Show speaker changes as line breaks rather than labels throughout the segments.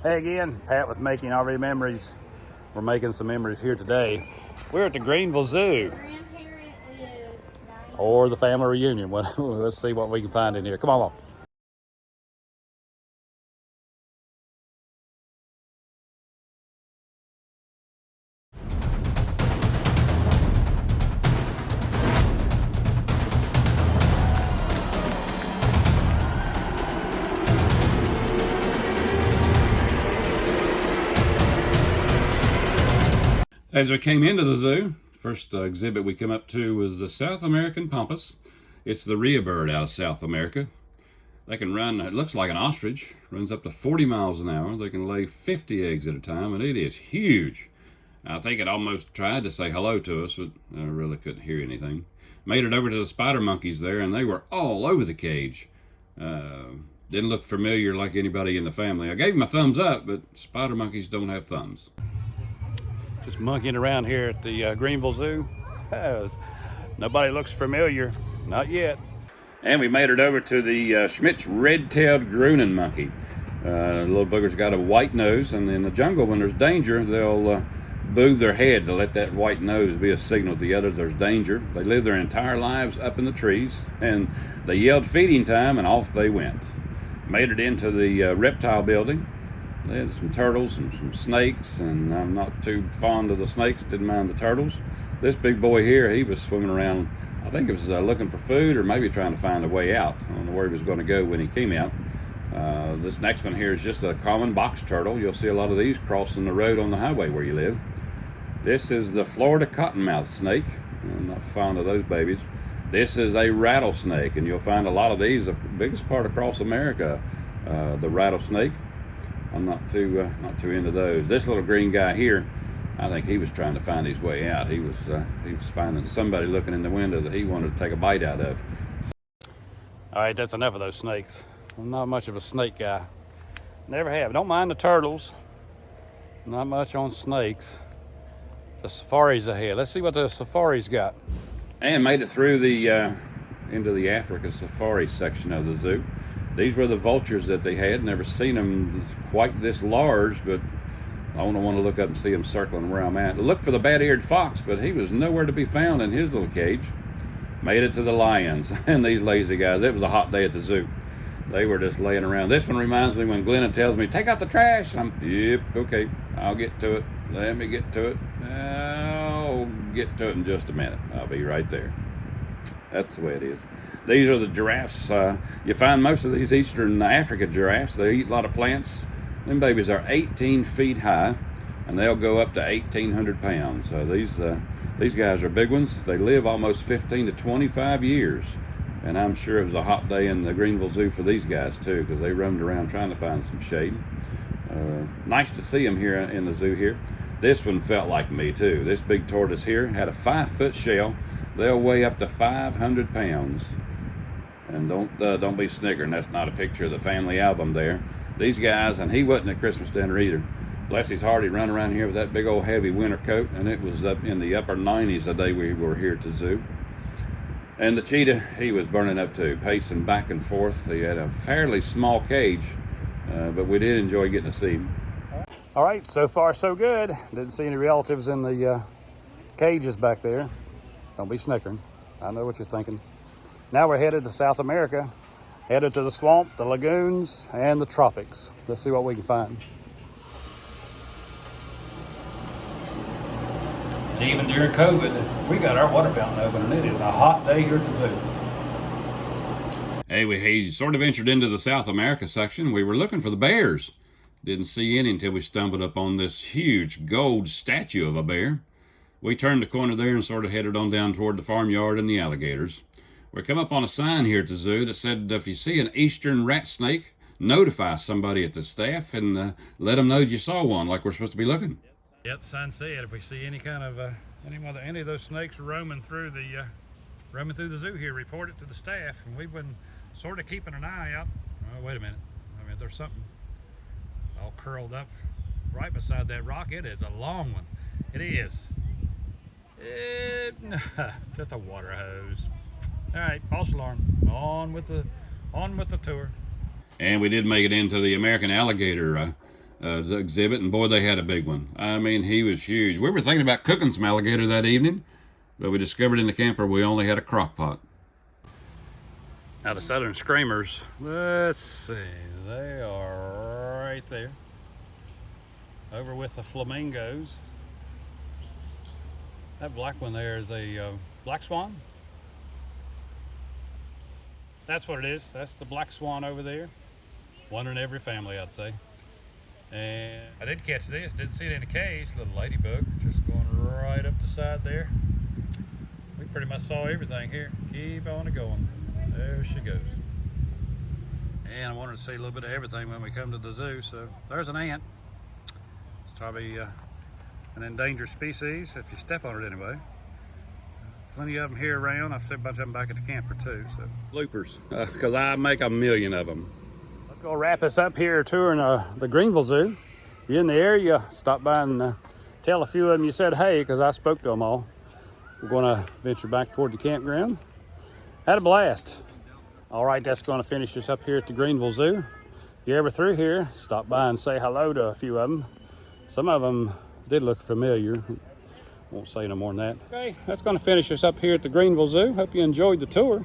Hey again, Pat with Making RV Memories. We're making some memories here today. We're at the Greenville Zoo. Or the family reunion. Well, let's see what we can find in here. Come on. As we came into the zoo, first exhibit we come up to was the South American pampas. It's the rhea bird out of South America. They can run, it looks like an ostrich, runs up to 40 miles an hour. They can lay 50 eggs at a time, and it is huge. I think it almost tried to say hello to us, but I really couldn't hear anything. Made it over to the spider monkeys there, and they were all over the cage. Didn't look familiar like anybody in the family. I gave them a thumbs up, but spider monkeys don't have thumbs. Just monkeying around here at the Greenville Zoo. Nobody looks familiar, not yet. And we made it over to the Schmidt's red-tailed Grooning monkey. The little booger's got a white nose, and in the jungle when there's danger, they'll boob their head to let that white nose be a signal to the others there's danger. They live their entire lives up in the trees, and they yelled feeding time, and off they went. Made it into the reptile building. There's some turtles and some snakes, and I'm not too fond of the snakes, didn't mind the turtles. This big boy here, he was swimming around, I think it was looking for food or maybe trying to find a way out. I don't know where he was going to go when he came out. This next one here is just a common box turtle. You'll see a lot of these crossing the road on the highway where you live. This is the Florida cottonmouth snake. I'm not fond of those babies. This is a rattlesnake, and you'll find a lot of these, the biggest part across America, the rattlesnake. I'm not too into those. This little green guy here, I think he was trying to find his way out. He was finding somebody looking in the window that he wanted to take a bite out of. All right, that's enough of those snakes. I'm not much of a snake guy. Never have. Don't mind the turtles. Not much on snakes. The safari's ahead. Let's see what the safari's got. And made it through the into the Africa safari section of the zoo. These were the vultures that they had. Never seen them quite this large, but I don't want to look up and see them circling where I'm at. Look for the bad-eared fox, but he was nowhere to be found in his little cage. Made it to the lions, and these lazy guys. It was a hot day at the zoo. They were just laying around. This one reminds me when Glenna tells me, take out the trash. And I'm, yep, okay, I'll get to it. Let me get to it. I'll get to it in just a minute. I'll be right there. That's the way it is. These are the giraffes. You find most of these Eastern Africa giraffes. They eat a lot of plants. Them babies are 18 feet high, and they'll go up to 1,800 pounds. So these guys are big ones. They live almost 15 to 25 years. And I'm sure it was a hot day in the Greenville Zoo for these guys too, because they roamed around trying to find some shade. Nice to see them here in the zoo here. This one felt like me too. This big tortoise here had a 5-foot shell. They'll weigh up to 500 pounds. And don't be snickering. That's not a picture of the family album there. These guys, and he wasn't at Christmas dinner either. Bless his heart, he run around here with that big old heavy winter coat, and it was up in the upper 90s the day we were here at the zoo. And the cheetah, he was burning up too, pacing back and forth. He had a fairly small cage, but we did enjoy getting to see him. All right, so far so good. Didn't see any relatives in the cages back there. Don't be snickering. I know what you're thinking. Now we're headed to South America, headed to the swamp, the lagoons, and the tropics. Let's see what we can find. Even during COVID, we got our water fountain open, and it is a hot day here at the zoo. Hey, we sort of ventured into the South America section. We were looking for the bears. Didn't see any until we stumbled up on this huge gold statue of a bear. We turned the corner there and sort of headed on down toward the farmyard and the alligators. We come up on a sign here at the zoo that said if you see an eastern rat snake, notify somebody at the staff and let them know you saw one, like we're supposed to be looking. Yep, the sign said if we see any kind of any of those snakes roaming through the zoo here, report it to the staff. And we've been sort of keeping an eye out. Oh, wait a minute. I mean, there's something all curled up right beside that rock. It is a long one. It is. Just a water hose. All right, false alarm. On with the tour. And we did make it into the American alligator the exhibit, and boy, they had a big one. I mean, he was huge. We were thinking about cooking some alligator that evening, but we discovered in the camper we only had a crock pot. Now the southern screamers, let's see, they are right there. Over with the flamingos. That black one there is a black swan. That's what it is. That's the black swan over there. One in every family, I'd say. And I did catch this, didn't see it in a cage, little ladybug, just going right up the side there. We pretty much saw everything here. Keep on going. There she goes. And I wanted to see a little bit of everything when we come to the zoo. So there's an ant. It's probably an endangered species if you step on it anyway. Plenty of them here around. I've seen a bunch of them back at the camper too. So bloopers, because I make a million of them. Let's go wrap us up here touring the Greenville Zoo. If you're in the area, stop by and tell a few of them you said hey, because I spoke to them all. We're going to venture back toward the campground. Had a blast. All right, that's going to finish us up here at the Greenville Zoo. If you're ever through here, stop by and say hello to a few of them. Some of them did look familiar. Won't say no more than that. Okay, that's going to finish us up here at the Greenville Zoo. Hope you enjoyed the tour.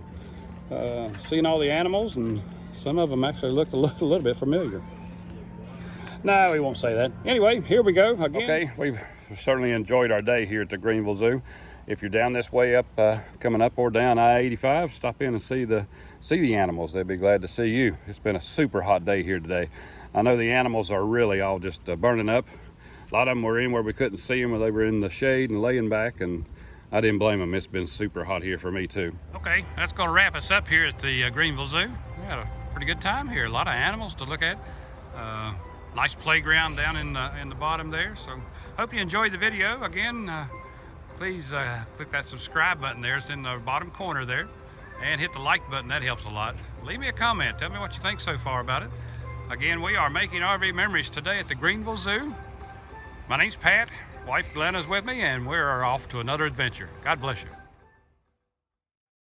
Seeing all the animals, and some of them actually looked a little bit familiar. No, we won't say that. Anyway, here we go again. Okay, we've certainly enjoyed our day here at the Greenville Zoo. If you're down this way up, coming up or down I-85, stop in and see the animals. They'd be glad to see you. It's been a super hot day here today. I know the animals are really all just burning up. A lot of them were in where we couldn't see them, where they were in the shade and laying back, and I didn't blame them. It's been super hot here for me too. Okay, that's going to wrap us up here at the Greenville Zoo. We had a pretty good time here. A lot of animals to look at. Nice playground down in the bottom there. So hope you enjoyed the video. Again, please click that subscribe button there. It's in the bottom corner there. And hit the like button. That helps a lot. Leave me a comment. Tell me what you think so far about it. Again, we are making RV memories today at the Greenville Zoo. My name's Pat. Wife Glenna's with me, and we're off to another adventure. God bless you.